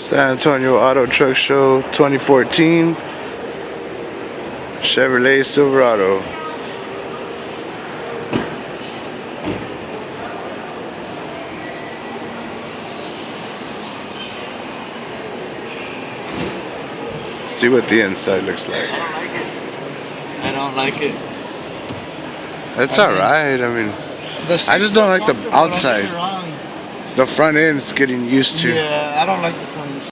San Antonio Auto Truck Show 2014 Chevrolet Silverado. See what the inside looks like. I don't like it. I don't like it. That's alright. I mean, I just don't like the outside. The front end's getting used to. Yeah, I don't like the front.